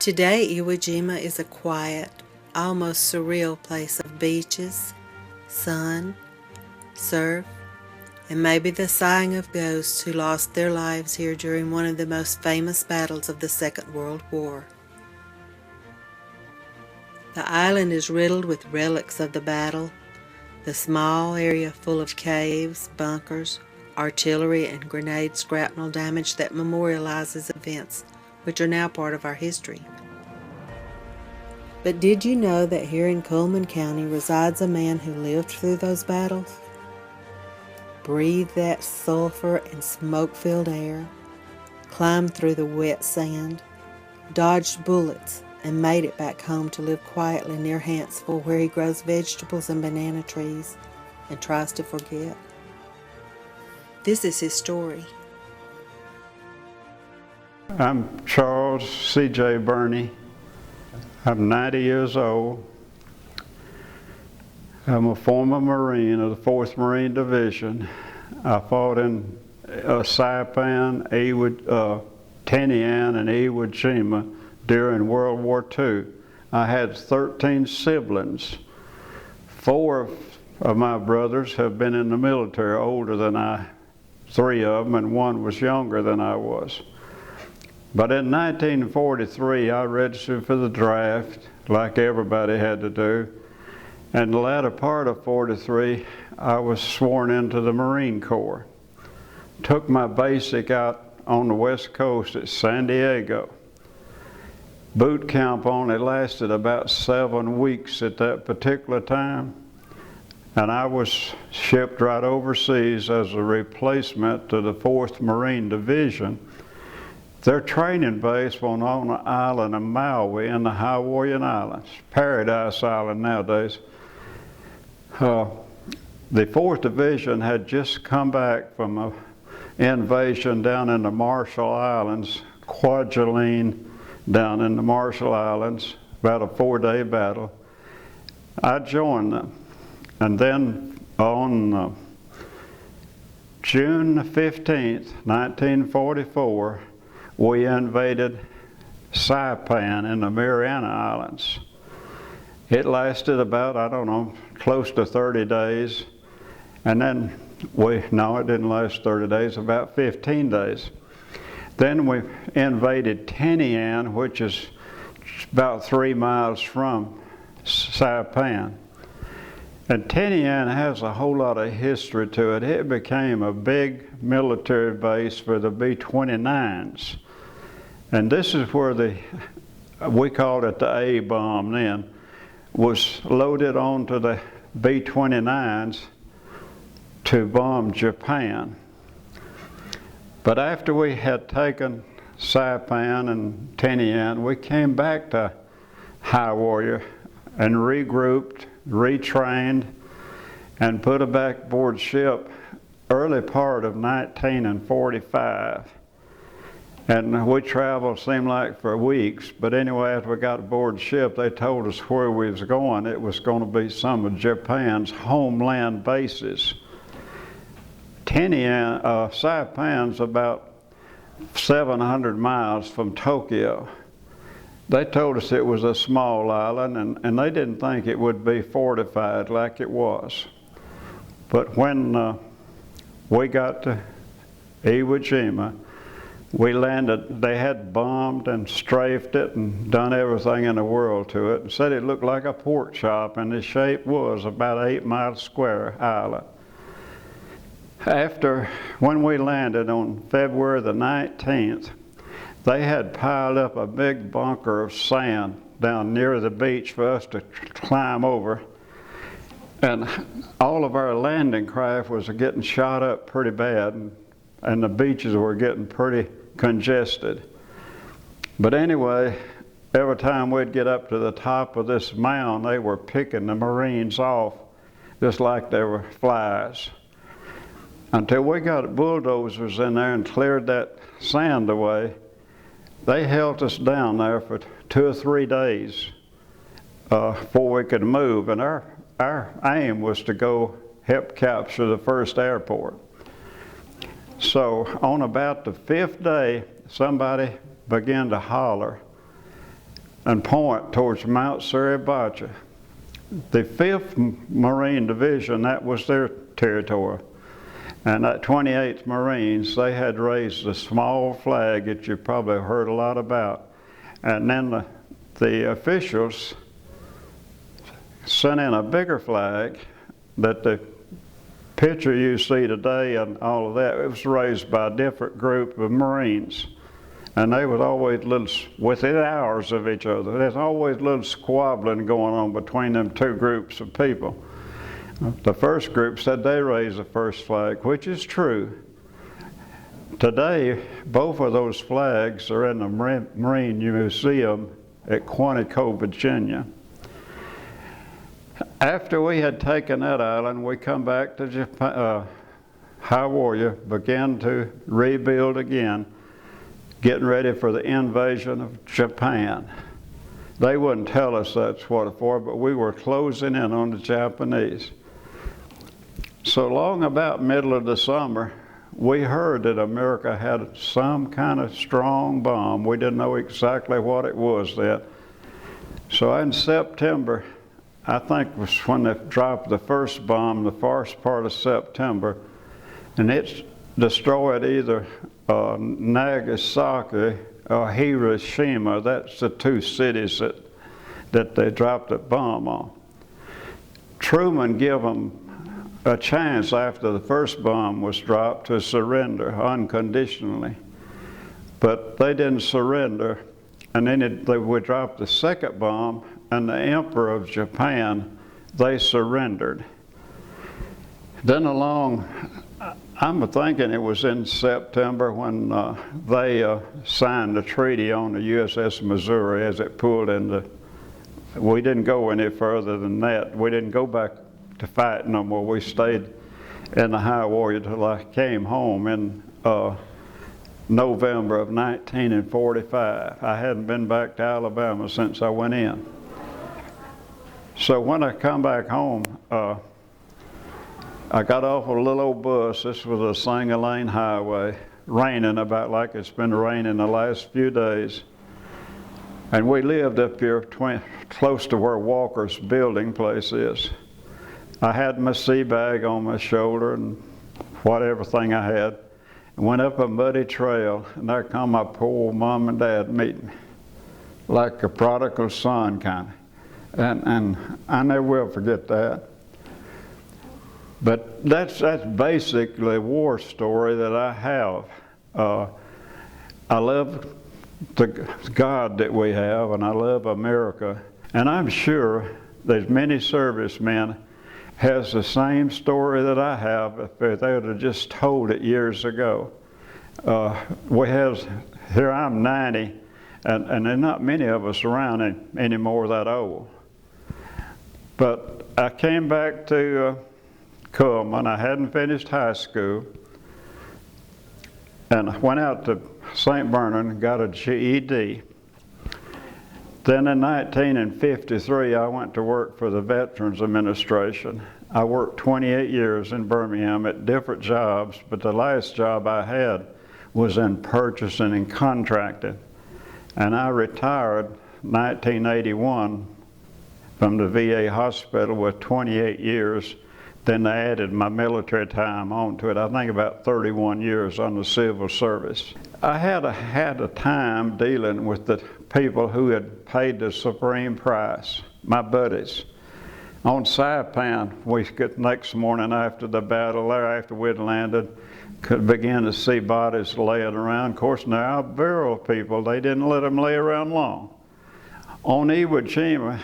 Today, Iwo Jima is a quiet, almost surreal place of beaches, sun, surf, and maybe the sighing of ghosts who lost their lives here during one of the most famous battles of the Second World War. The island is riddled with relics of the battle, the small area full of caves, bunkers, artillery, and grenade shrapnel damage that memorializes events which are now part of our history. But did you know that here in Cullman County resides a man who lived through those battles? Breathed that sulfur and smoke-filled air, climbed through the wet sand, dodged bullets, and made it back home to live quietly near Huntsville, where he grows vegetables and banana trees and tries to forget. This is his story. I'm Charles C.J. Burney. I'm 90 years old. I'm a former Marine of the 4th Marine Division. I fought in Saipan, Tinian, and Iwo Jima during World War II. I had 13 siblings. 4 of my brothers have been in the military, older than I, 3 of them, and 1 was younger than I was. But in 1943, I registered for the draft, like everybody had to do. And the latter part of 43, I was sworn into the Marine Corps. Took my basic out on the West Coast at San Diego. Boot camp only lasted about 7 weeks at that particular time. And I was shipped right overseas as a replacement to the 4th Marine Division. Their training base was on the island of Maui in the Hawaiian Islands, Paradise Island nowadays. The 4th Division had just come back from an invasion down in the Marshall Islands, Kwajalein down in the Marshall Islands, about a 4-day battle. I joined them. And then on June 15th, 1944, we invaded Saipan in the Mariana Islands. It lasted about, I don't know, close to 30 days. And then no, it didn't last 30 days, about 15 days. Then we invaded Tinian, which is about 3 miles from Saipan. And Tinian has a whole lot of history to it. It became a big military base for the B-29s. And this is where we called it the A-bomb then, was loaded onto the B-29s to bomb Japan. But after we had taken Saipan and Tinian, we came back to High Warrior and regrouped, retrained, and put it back aboard ship early part of 1945. And we traveled, seemed like for weeks, but anyway, as we got aboard ship, they told us where we was going. It was going to be some of Japan's homeland bases. Saipan's about 700 miles from Tokyo. They told us it was a small island, and they didn't think it would be fortified like it was. But when we got to Iwo Jima, we landed. They had bombed and strafed it and done everything in the world to it, and said it looked like a pork chop, and the shape was about 8 miles square island. When we landed on February the 19th, they had piled up a big bunker of sand down near the beach for us to climb over. And all of our landing craft was getting shot up pretty bad, and the beaches were getting pretty congested. But anyway, every time we'd get up to the top of this mound, they were picking the Marines off just like they were flies. Until we got bulldozers in there and cleared that sand away, they held us down there for 2 or 3 days before we could move. And our aim was to go help capture the first airport. So on about the 5th day, somebody began to holler, and point towards Mount Suribachi. The 5th Marine Division, that was their territory. And that 28th Marines, they had raised a small flag that you probably heard a lot about. And then the officials sent in a bigger flag that the picture you see today and all of that, it was raised by a different group of Marines. And they was always within hours of each other. There's always a little squabbling going on between them two groups of people. The first group said they raised the first flag, which is true. Today, both of those flags are in the Marine Museum at Quantico, Virginia. After we had taken that island, we come back to Japan. High Warrior began to rebuild again, getting ready for the invasion of Japan. They wouldn't tell us that's what it for, but we were closing in on the Japanese. So long about middle of the summer, we heard that America had some kind of strong bomb. We didn't know exactly what it was yet. So in September, I think was when they dropped the first bomb, the first part of September, and it destroyed either Nagasaki or Hiroshima. That's the two cities that they dropped the bomb on. Truman gave them a chance after the first bomb was dropped to surrender unconditionally. But they didn't surrender, and then they would drop the second bomb, and the Emperor of Japan, they surrendered. Then I'm thinking it was in September when they signed a treaty on the USS Missouri as it pulled into. We didn't go any further than that. We didn't go back to fight no more. We stayed in the High Warrior till I came home in November of 1945. I hadn't been back to Alabama since I went in. So when I come back home, I got off a little old bus. This was a single-lane highway, raining about like it's been raining the last few days. And we lived up here close to where Walker's building place is. I had my sea bag on my shoulder and whatever thing I had, and went up a muddy trail, and there come my poor mom and dad meet me, like a prodigal son kind of. And I never will forget that. But that's basically a war story that I have. I love the God that we have, and I love America. And I'm sure there's many servicemen has the same story that I have if they would have just told it years ago. Here I'm 90, and there's not many of us around anymore that old. But I came back to Coleman. I hadn't finished high school, and I went out to St. Bernard and got a GED. Then in 1953, I went to work for the Veterans Administration. I worked 28 years in Birmingham at different jobs, but the last job I had was in purchasing and contracting. And I retired 1981 from the VA hospital with 28 years. Then they added my military time onto it. I think about 31 years on the civil service. I had a time dealing with the people who had paid the supreme price, my buddies. On Saipan, we got next morning after the battle there, after we'd landed, could begin to see bodies laying around. Of course, now our burial people, they didn't let them lay around long. On Iwo Jima,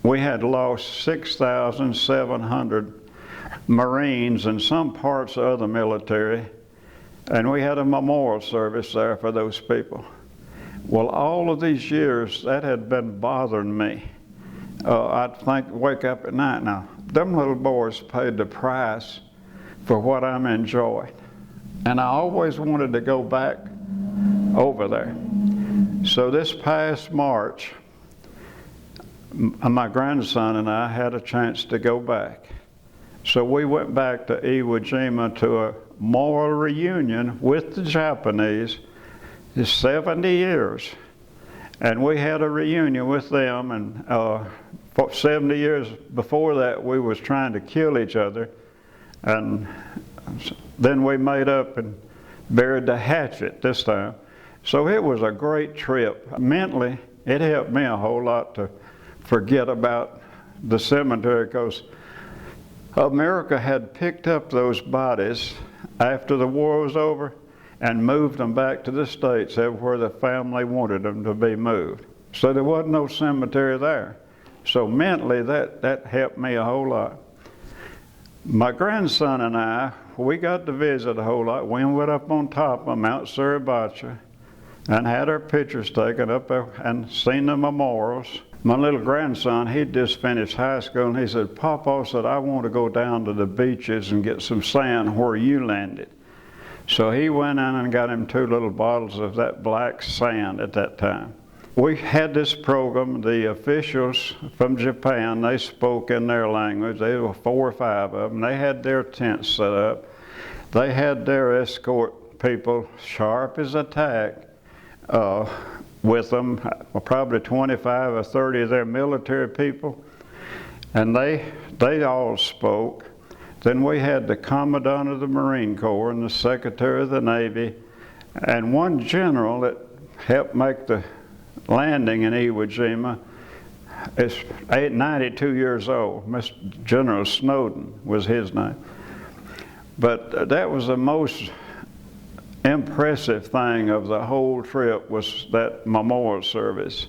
we had lost 6,700 Marines and some parts of the military, and we had a memorial service there for those people. Well, all of these years, that had been bothering me. I'd wake up at night now. Them little boys paid the price for what I'm enjoying. And I always wanted to go back over there. So this past March, my grandson and I had a chance to go back. So we went back to Iwo Jima to a memorial reunion with the Japanese. It's 70 years. And we had a reunion with them, and for 70 years before that we was trying to kill each other, and then we made up and buried the hatchet this time. So it was a great trip. Mentally, it helped me a whole lot to forget about the cemetery, because America had picked up those bodies after the war was over and moved them back to the States where the family wanted them to be moved. So there wasn't no cemetery there. So mentally, that helped me a whole lot. My grandson and I, we got to visit a whole lot. We went up on top of Mount Suribacha and had our pictures taken up there and seen the memorials. My little grandson, he'd just finished high school, and he said, "Papa," said, "I want to go down to the beaches and get some sand where you landed." So he went in and got him 2 little bottles of that black sand at that time. We had this program. The officials from Japan, they spoke in their language. There were 4 or 5 of them. They had their tents set up. They had their escort people, sharp as a tack, with them, probably 25 or 30 of their military people, and they all spoke. Then we had the Commandant of the Marine Corps and the Secretary of the Navy, and one general that helped make the landing in Iwo Jima is 92 years old. Mr. General Snowden was his name. But that was the most impressive thing of the whole trip, was that memorial service.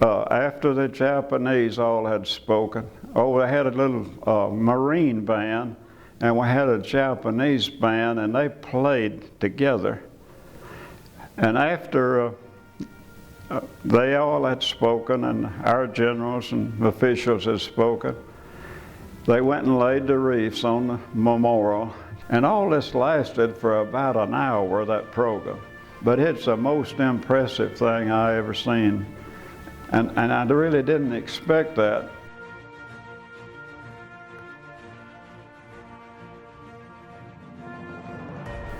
After the Japanese all had spoken, they had a little Marine band, and we had a Japanese band, and they played together. And after they all had spoken, and our generals and officials had spoken, they went and laid the wreaths on the memorial. And all this lasted for about an hour, that program. But it's the most impressive thing I ever seen. And I really didn't expect that.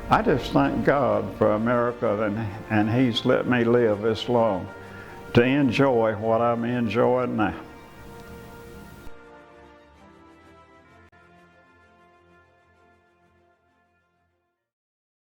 I just thank God for America, and He's let me live this long to enjoy what I'm enjoying now.